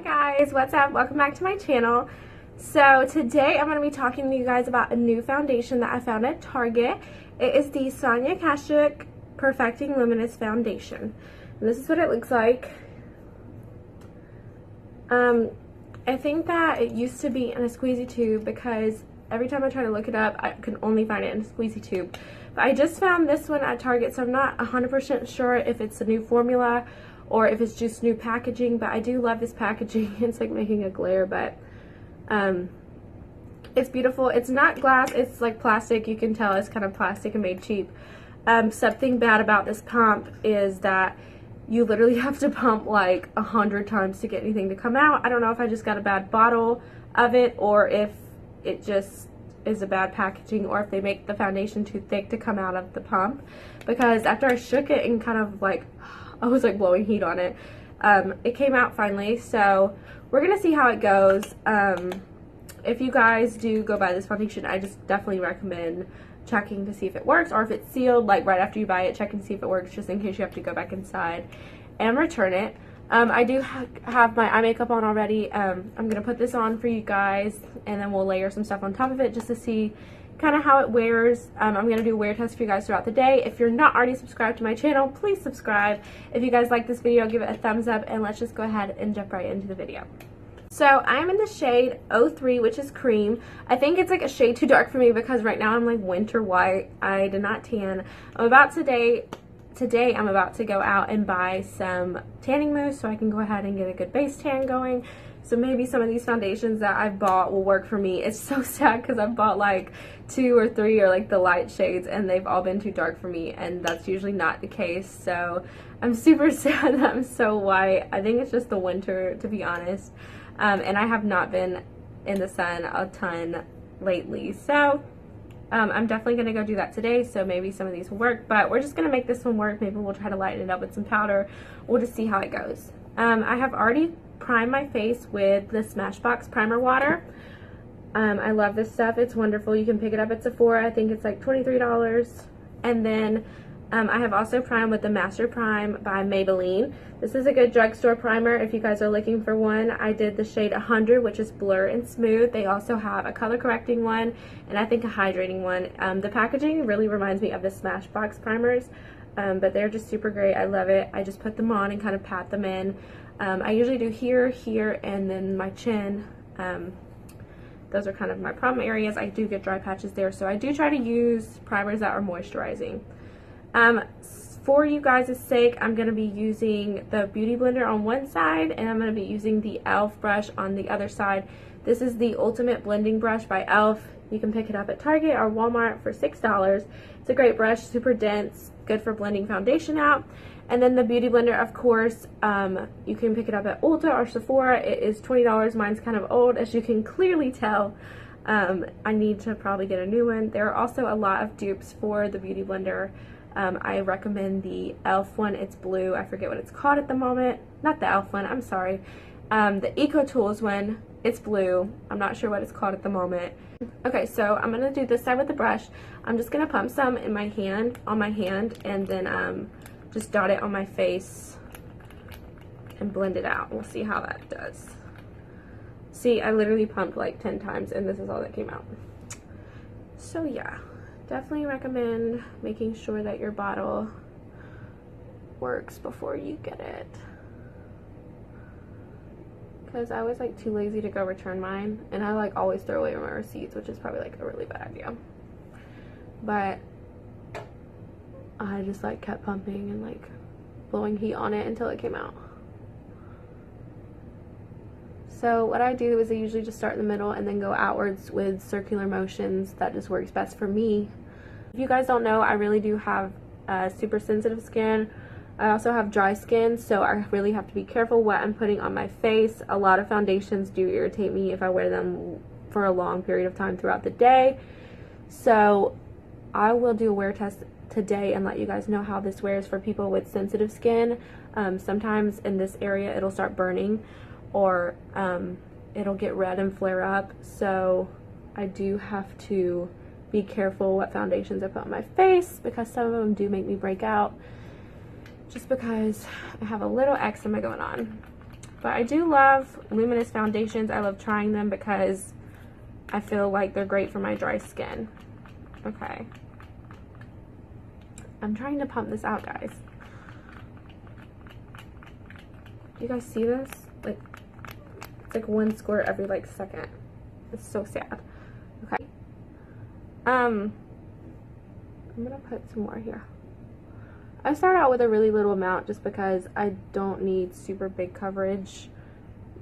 Guys, what's up? Welcome back to my channel. So today I'm going to be talking to you guys about a new foundation that I found at Target. It is the Sonia Kashuk Perfecting Luminous Foundation. And this is what it looks like. I think that it used to be in a squeezy tube because every time I try to look it up I can only find it in a squeezy tube. But I just found this one at Target, so I'm not 100% sure if it's a new formula or if it's just new packaging, but I do love this packaging. It's like making a glare, but it's beautiful. It's not glass, it's like plastic. You can tell it's kind of plastic and made cheap. Something bad about this pump is that you literally have to pump like 100 times to get anything to come out. I don't know if I just got a bad bottle of it or if it just is a bad packaging or if they make the foundation too thick to come out of the pump, because after I shook it and kind of like I was like blowing heat on it, it came out finally. So we're gonna see how it goes. If you guys do go buy this foundation, I just definitely recommend checking to see if it works, or if it's sealed, like right after you buy it, check and see if it works, just in case you have to go back inside and return it. I do have my eye makeup on already. I'm gonna put this on for you guys, and then we'll layer some stuff on top of it just to see kind of how it wears. I'm gonna do a wear test for you guys throughout the day. If you're not already subscribed to my channel, please subscribe. If you guys like this video, give it a thumbs up, and let's just go ahead and jump right into the video. So I'm in the shade 03, which is cream. I think it's like a shade too dark for me because right now I'm like winter white. I did not tan. Today I'm about to go out and buy some tanning mousse so I can go ahead and get a good base tan going. So maybe some of these foundations that I've bought will work for me. It's so sad because I've bought like 2 or 3 or like the light shades and they've all been too dark for me, and that's usually not the case. So I'm super sad that I'm so white. I think it's just the winter, to be honest. And I have not been in the sun a ton lately. So I'm definitely going to go do that today, so maybe some of these will work. But we're just going to make this one work. Maybe we'll try to lighten it up with some powder. We'll just see how it goes. I have already primed my face with the Smashbox primer water. I love this stuff. It's wonderful. You can pick it up at Sephora. I think it's like $23. And then I have also primed with the Master Prime by Maybelline. This is a good drugstore primer if you guys are looking for one. I did the shade 100, which is Blur and Smooth. They also have a color correcting one and I think a hydrating one. The packaging really reminds me of the Smashbox primers, but they're just super great. I love it. I just put them on and kind of pat them in. I usually do here, here, and then my chin. Those are kind of my problem areas. I do get dry patches there, so I do try to use primers that are moisturizing. For you guys' sake, I'm going to be using the Beauty Blender on one side, and I'm going to be using the e.l.f. brush on the other side. This is the Ultimate Blending Brush by e.l.f. You can pick it up at Target or Walmart for $6. It's a great brush, super dense, good for blending foundation out. And then the Beauty Blender, of course, you can pick it up at Ulta or Sephora. It is $20. Mine's kind of old, as you can clearly tell. I need to probably get a new one. There are also a lot of dupes for the Beauty Blender. I recommend the e.l.f. one. It's blue. I forget what it's called at the moment. Not the e.l.f. one, I'm sorry. The Eco Tools one, it's blue. I'm not sure what it's called at the moment. Okay, so I'm going to do this side with the brush. I'm just going to pump some in my hand, and then just dot it on my face and blend it out. We'll see how that does. See, I literally pumped like 10 times and this is all that came out. So yeah. Definitely recommend making sure that your bottle works before you get it, because I was like too lazy to go return mine, and I like always throw away my receipts, which is probably like a really bad idea. But I just like kept pumping and like blowing heat on it until it came out. So what I do is I usually just start in the middle and then go outwards with circular motions. That just works best for me. If you guys don't know, I really do have super sensitive skin. I also have dry skin, so I really have to be careful what I'm putting on my face. A lot of foundations do irritate me if I wear them for a long period of time throughout the day. So I will do a wear test today and let you guys know how this wears for people with sensitive skin. Sometimes in this area it'll start burning, or it'll get red and flare up, so I do have to be careful what foundations I put on my face, because some of them do make me break out just because I have a little eczema going on. But I do love Luminous foundations. I love trying them because I feel like they're great for my dry skin. Okay. I'm trying to pump this out, guys. Do you guys see this? Like, it's like one squirt every like second. It's so sad. Okay. I'm gonna put some more here. I start out with a really little amount just because I don't need super big coverage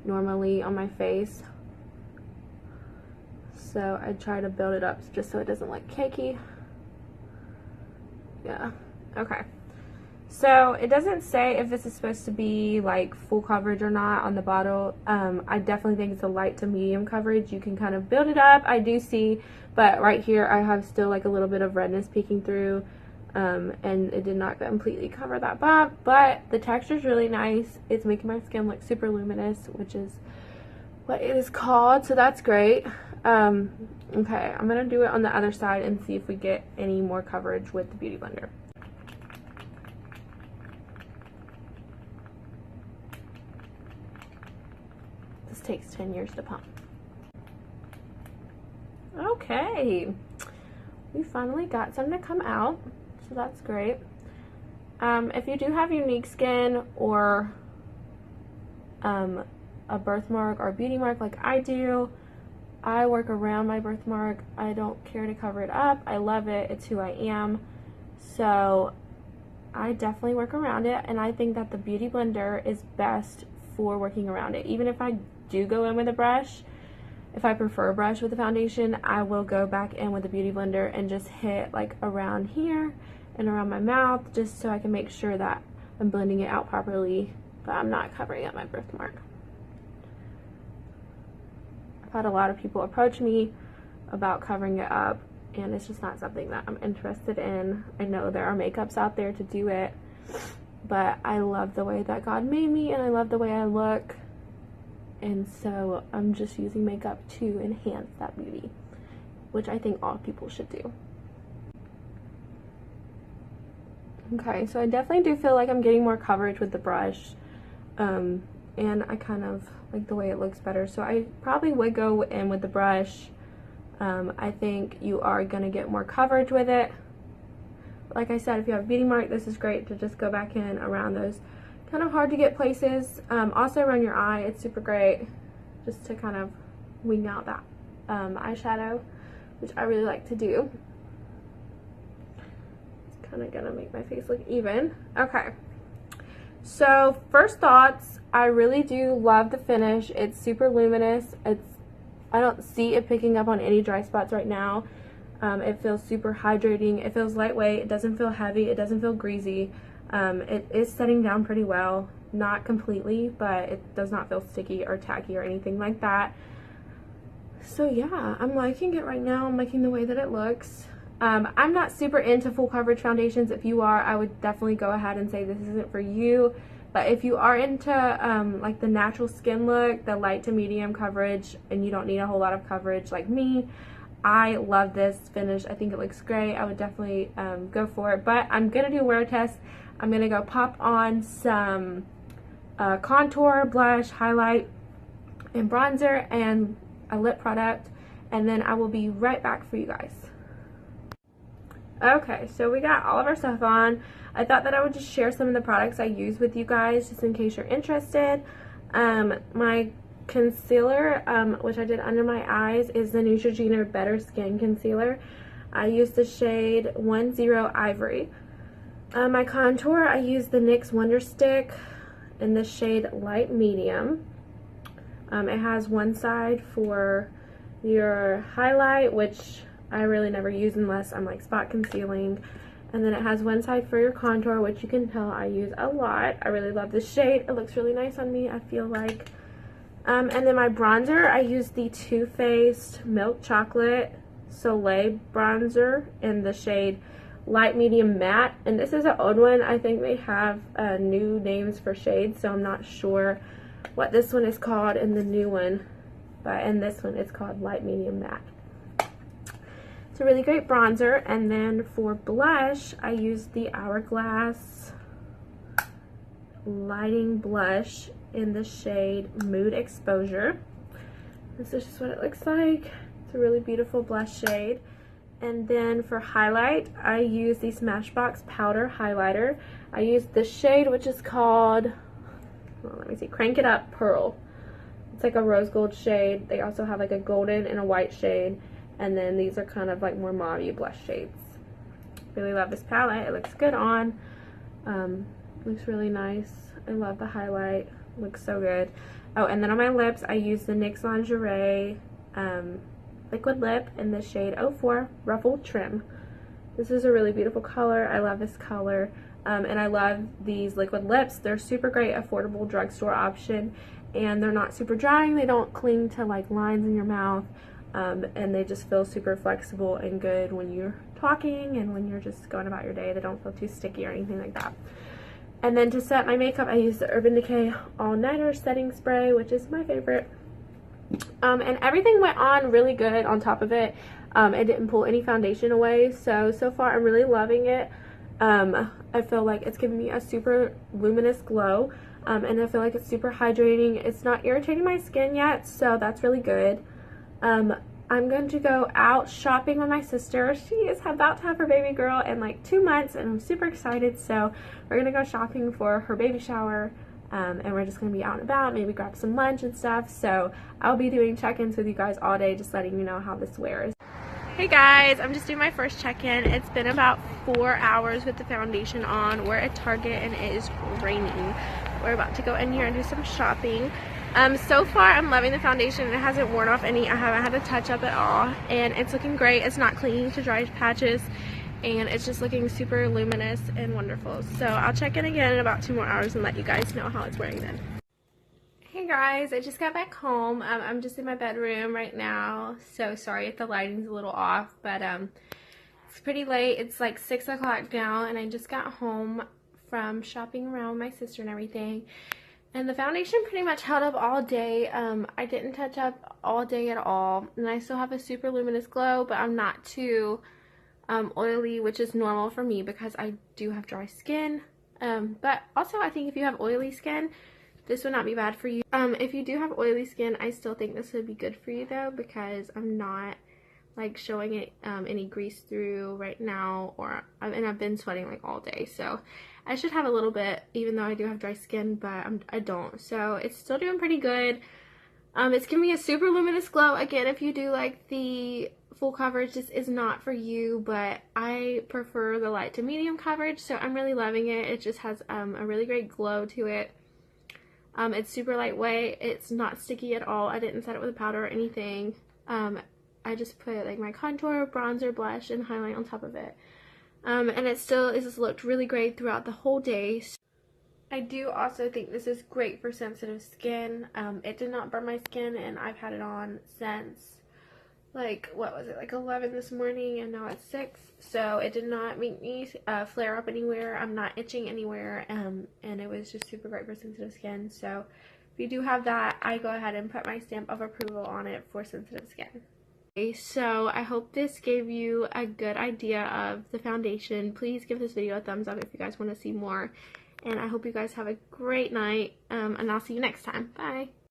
normally on my face. So I try to build it up just so it doesn't look cakey. Yeah, okay. So it doesn't say if this is supposed to be like full coverage or not on the bottle. I definitely think it's a light to medium coverage. You can kind of build it up. I do see, but right here I have still like a little bit of redness peeking through. And it did not completely cover that bump, but the texture is really nice. It's making my skin look super luminous, which is what it is called, so that's great. Okay, I'm gonna do it on the other side and see if we get any more coverage with the Beauty Blender. This takes 10 years to pump. Okay, we finally got some to come out. So that's great. If you do have unique skin or a birthmark or a beauty mark like I do, I work around my birthmark. I don't care to cover it up. I love it. It's who I am. So I definitely work around it, and I think that the Beauty Blender is best for working around it. Even if I do go in with a brush, if I prefer a brush with a foundation, I will go back in with the Beauty Blender and just hit like around here and around my mouth, just so I can make sure that I'm blending it out properly, but I'm not covering up my birthmark. I've had a lot of people approach me about covering it up, and it's just not something that I'm interested in. I know there are makeups out there to do it, but I love the way that God made me, and I love the way I look, and so I'm just using makeup to enhance that beauty, which I think all people should do. Okay, so I definitely do feel like I'm getting more coverage with the brush, and I kind of like the way it looks better, so I probably would go in with the brush. I think you are going to get more coverage with it. Like I said, if you have a beauty mark, this is great to just go back in around those kind of hard to get places. Also around your eye, it's super great just to kind of wing out that eyeshadow, which I really like to do. Kind of gonna make my face look even. Okay, so first thoughts, I really do love the finish. It's super luminous. I don't see it picking up on any dry spots right now. It feels super hydrating. It feels lightweight. It doesn't feel heavy. It doesn't feel greasy. It is setting down pretty well, not completely, but it does not feel sticky or tacky or anything like that. So yeah, I'm liking it right now. I'm liking the way that it looks. I'm not super into full coverage foundations. If you are, I would definitely go ahead and say this isn't for you. But if you are into like the natural skin look, the light to medium coverage, and you don't need a whole lot of coverage like me, I love this finish. I think it looks great. I would definitely go for it. But I'm going to do a wear test. I'm going to go pop on some contour, blush, highlight, and bronzer, and a lip product. And then I will be right back for you guys. Okay, so we got all of our stuff on. I thought that I would just share some of the products I use with you guys, just in case you're interested. My concealer, which I did under my eyes, is the Neutrogena Better Skin Concealer. I use the shade 10 Ivory. My contour, I use the NYX Wonder Stick in the shade Light Medium. It has one side for your highlight, which I really never use unless I'm like spot concealing, and then it has one side for your contour, which you can tell I use a lot. I really love this shade. It looks really nice on me, I feel like. And then my bronzer, I use the Too Faced Milk Chocolate Soleil bronzer in the shade Light Medium Matte, and this is an old one. I think they have new names for shades, so I'm not sure what this one is called in the new one, but in this one it's called Light Medium Matte. It's a really great bronzer. And then for blush, I use the Hourglass lighting blush in the shade Mood Exposure. This is just what it looks like. It's a really beautiful blush shade. And then for highlight, I use the Smashbox Powder Highlighter. I use this shade, which is called, well, let me see, Crank It Up Pearl. It's like a rose gold shade. They also have like a golden and a white shade. And then these are kind of like more mauve blush shades. Really love this palette. It looks good on. Looks really nice. I love the highlight. Looks so good. Oh, and then on my lips, I use the NYX Lingerie liquid lip in the shade 04 Ruffled Trim. This is a really beautiful color. I love this color. And I love these liquid lips. They're super great, affordable drugstore option. And they're not super drying. They don't cling to like lines in your mouth. And they just feel super flexible and good when you're talking and when you're just going about your day. They don't feel too sticky or anything like that. And then to set my makeup, I use the Urban Decay All Nighter Setting Spray, which is my favorite. And everything went on really good on top of it. It didn't pull any foundation away. So far I'm really loving it. I feel like it's giving me a super luminous glow. And I feel like it's super hydrating. It's not irritating my skin yet, so that's really good. I'm going to go out shopping with my sister. She is about to have her baby girl in like 2 months, and I'm super excited. So we're going to go shopping for her baby shower. And we're just going to be out and about, maybe grab some lunch and stuff. So I'll be doing check-ins with you guys all day, just letting you know how this wears. Hey guys, I'm just doing my first check-in. It's been about 4 hours with the foundation on. We're at Target and it is raining. We're about to go in here and do some shopping. So far I'm loving the foundation. It hasn't worn off any. I haven't had to touch up at all, and it's looking great. It's not clinging to dry patches, and it's just looking super luminous and wonderful. So I'll check in again in about 2 more hours and let you guys know how it's wearing then. Hey guys, I just got back home. I'm just in my bedroom right now. So sorry if the lighting's a little off, but it's pretty late. It's like 6 o'clock now, and I just got home from shopping around with my sister and everything. And the foundation pretty much held up all day. I didn't touch up all day at all, and I still have a super luminous glow, but I'm not too oily, which is normal for me because I do have dry skin. But also I think if you have oily skin, this would not be bad for you. If you do have oily skin, I still think this would be good for you though, because I'm not like showing it any grease through right now, and I've been sweating like all day, so I should have a little bit, even though I do have dry skin, but I don't. So it's still doing pretty good. It's giving me a super luminous glow. Again, if you do like the full coverage, this is not for you, but I prefer the light to medium coverage, so I'm really loving it. It just has a really great glow to it. It's super lightweight. It's not sticky at all. I didn't set it with a powder or anything. I just put like my contour, bronzer, blush, and highlight on top of it. And it still is looked really great throughout the whole day. I do also think this is great for sensitive skin. It did not burn my skin, and I've had it on since like, what was it, like 11 this morning, and now it's 6. So it did not make me flare up anywhere. I'm not itching anywhere, and it was just super great for sensitive skin. So if you do have that, I go ahead and put my stamp of approval on it for sensitive skin. So I hope this gave you a good idea of the foundation. Please give this video a thumbs up if you guys want to see more, and I hope you guys have a great night, and I'll see you next time. Bye.